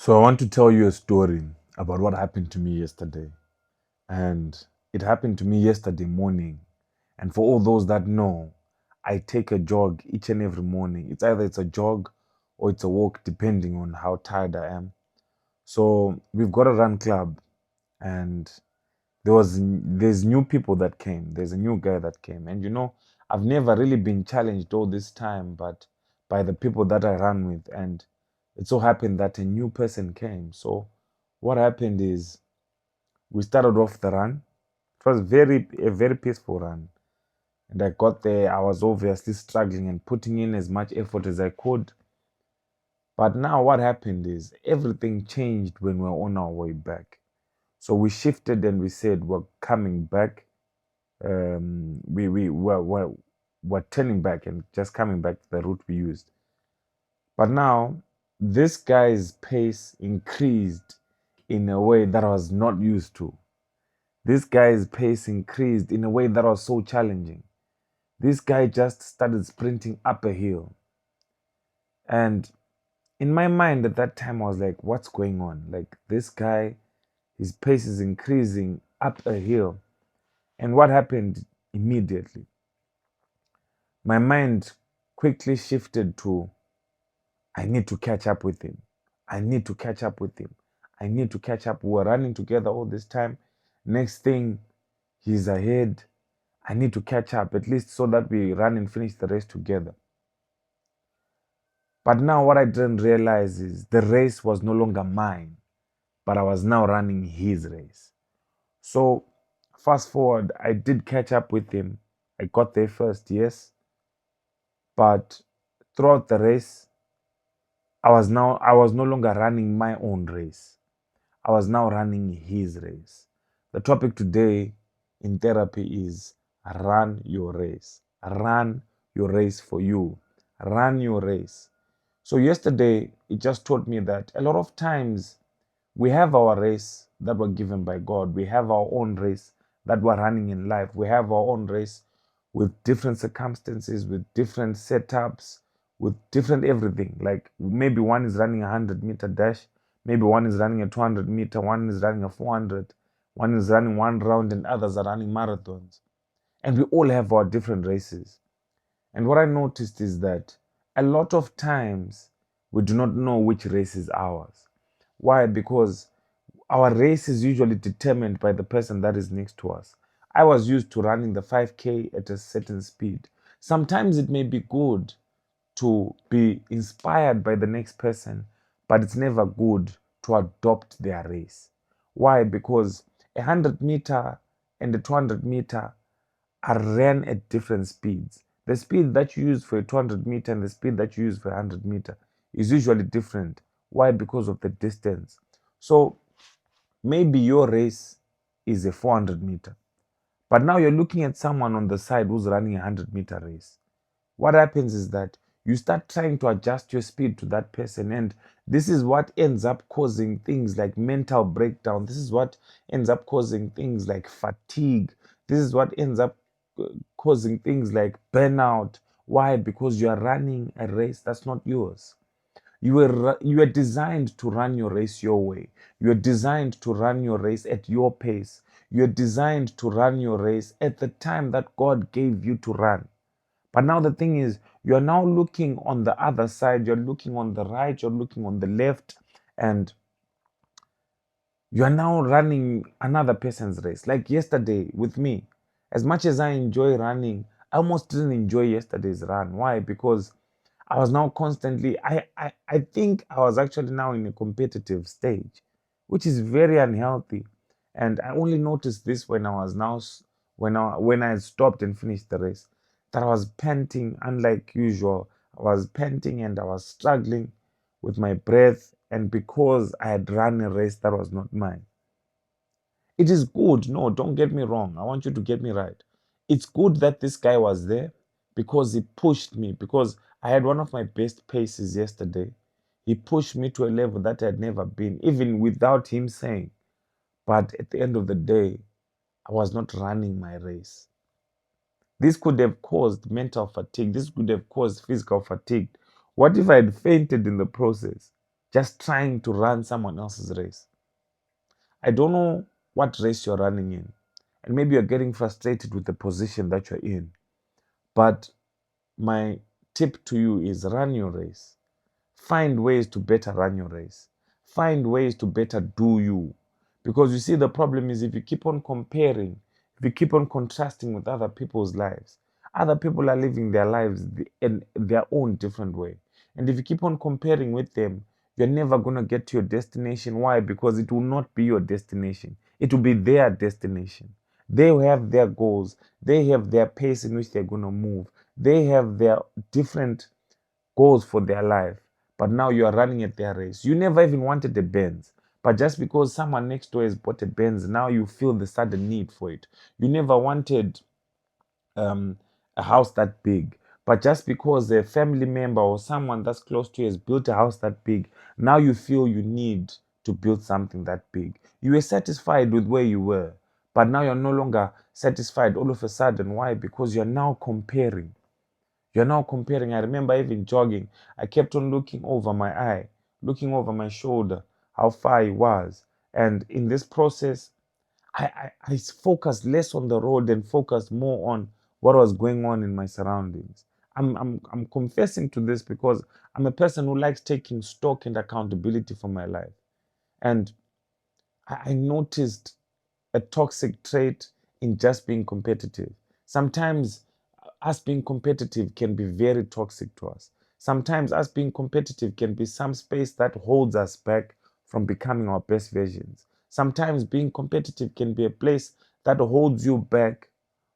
So I want to tell you a story about what happened to me yesterday. And it happened to me yesterday morning. And for all those that know, I take a jog each and every morning. It's a jog or it's a walk depending on how tired I am. So we've got a run club and there's new people that came. There's a new guy that came. And I've never really been challenged all this time, but by the people that I run with. And it so happened that a new person came. So what happened is we started off the run. It was a very peaceful run. And I got there, I was obviously struggling and putting in as much effort as I could. But now what happened is everything changed when we were on our way back. So we shifted and we said we're coming back. We're turning back and just coming back to the route we used. But now this guy's pace increased in a way that I was not used to. This guy's pace increased in a way that was so challenging. This guy just started sprinting up a hill. And in my mind at that time, I was like, what's going on? Like, this guy, his pace is increasing up a hill. And what happened immediately? My mind quickly shifted to, I need to catch up with him. I need to catch up with him. I need to catch up. We were running together all this time. Next thing, he's ahead. I need to catch up, at least so that we run and finish the race together. But now, what I didn't realize is the race was no longer mine, but I was now running his race. So, fast forward, I did catch up with him. I got there first, yes. But throughout the race, I was no longer running my own race. I was now running his race. The topic today in therapy is run your race. Run your race for you. Run your race. So yesterday it just taught me that a lot of times we have our race that were given by God. We have our own race that we're running in life. We have our own race with different circumstances, with different setups, with different everything. Like maybe one is running a 100-meter dash, maybe one is running a 200-meter, one is running a 400, one is running one round, and others are running marathons. And we all have our different races. And what I noticed is that a lot of times we do not know which race is ours. Why? Because our race is usually determined by the person that is next to us. I was used to running the 5K at a certain speed. Sometimes it may be good to be inspired by the next person, but it's never good to adopt their race. Why? Because a 100-meter and a 200-meter are ran at different speeds. The speed that you use for a 200-meter and the speed that you use for a 100-meter is usually different. Why? Because of the distance. So maybe your race is a 400-meter, but now you're looking at someone on the side who's running a 100-meter race. What happens is that you start trying to adjust your speed to that person, and this is what ends up causing things like mental breakdown. This is what ends up causing things like fatigue. This is what ends up causing things like burnout. Why? Because you are running a race that's not yours. You are designed to run your race your way. You are designed to run your race at your pace. You are designed to run your race at the time that God gave you to run. But now the thing is, you're now looking on the other side, you're looking on the right, you're looking on the left, and you are now running another person's race. Like yesterday with me, as much as I enjoy running, I almost didn't enjoy yesterday's run. Why? Because I was now constantly, I think I was actually now in a competitive stage, which is very unhealthy. And I only noticed this when I was now, when I stopped and finished the race, that I was panting unlike usual. I was panting and I was struggling with my breath, and because I had run a race that was not mine. It is good. No, don't get me wrong. I want you to get me right. It's good that this guy was there because he pushed me, because I had one of my best paces yesterday. He pushed me to a level that I had never been, even without him saying. But at the end of the day, I was not running my race. This could have caused mental fatigue. This could have caused physical fatigue. What if I had fainted in the process? just trying to run someone else's race. I don't know what race you're running in, and maybe you're getting frustrated with the position that you're in. But my tip to you is run your race. Find ways to better run your race. Find ways to better do you. Because you see, the problem is if you keep on comparing, if you keep on contrasting with other people's lives, other people are living their lives in their own different way. And if you keep on comparing with them, you're never going to get to your destination. Why? Because it will not be your destination, it will be their destination. They have their goals, they have their pace in which they're going to move, they have their different goals for their life, but now you are running at their race. You never even wanted a Benz, but just because someone next door has bought a Benz, now you feel the sudden need for it. You never wanted um, a house that big, but just because a family member or someone that's close to you has built a house that big, now you feel you need to build something that big. You were satisfied with where you were, but now you're no longer satisfied all of a sudden. Why? Because you're now comparing. You're now comparing. I remember even jogging, I kept on looking over my eye, looking over my shoulder, how far it was. And in this process, I focused less on the road and focused more on what was going on in my surroundings. I'm confessing to this because I'm a person who likes taking stock and accountability for my life. And I noticed a toxic trait in just being competitive. Sometimes us being competitive can be very toxic to us. Sometimes us being competitive can be some space that holds us back from becoming our best versions. Sometimes being competitive can be a place that holds you back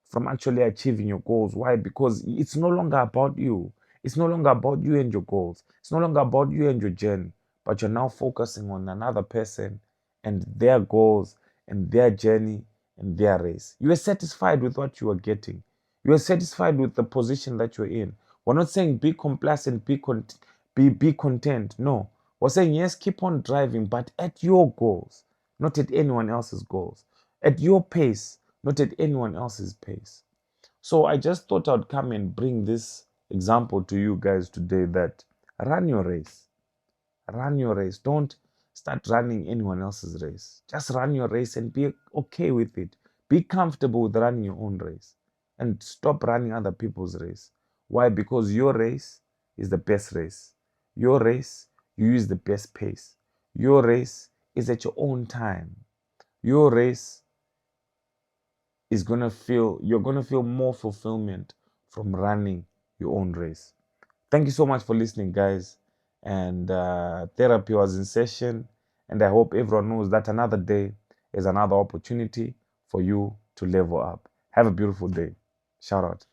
from actually achieving your goals. Why? Because it's no longer about you. It's no longer about you and your goals. It's no longer about you and your journey, but you're now focusing on another person and their goals and their journey and their race. You are satisfied with what you are getting. You are satisfied with the position that you're in. We're not saying be complacent, be content. No. We're saying yes, keep on driving, but at your goals, not at anyone else's goals. At your pace, not at anyone else's pace. So I just thought I'd come and bring this example to you guys today that run your race. Run your race. Don't start running anyone else's race. Just run your race and be okay with it. Be comfortable with running your own race and stop running other people's race. Why? Because your race is the best race. Your race, you use the best pace. Your race is at your own time. Your race is you're gonna feel more fulfillment from running your own race. Thank you so much for listening, guys. And therapy was in session. And I hope everyone knows that another day is another opportunity for you to level up. Have a beautiful day. Shout out.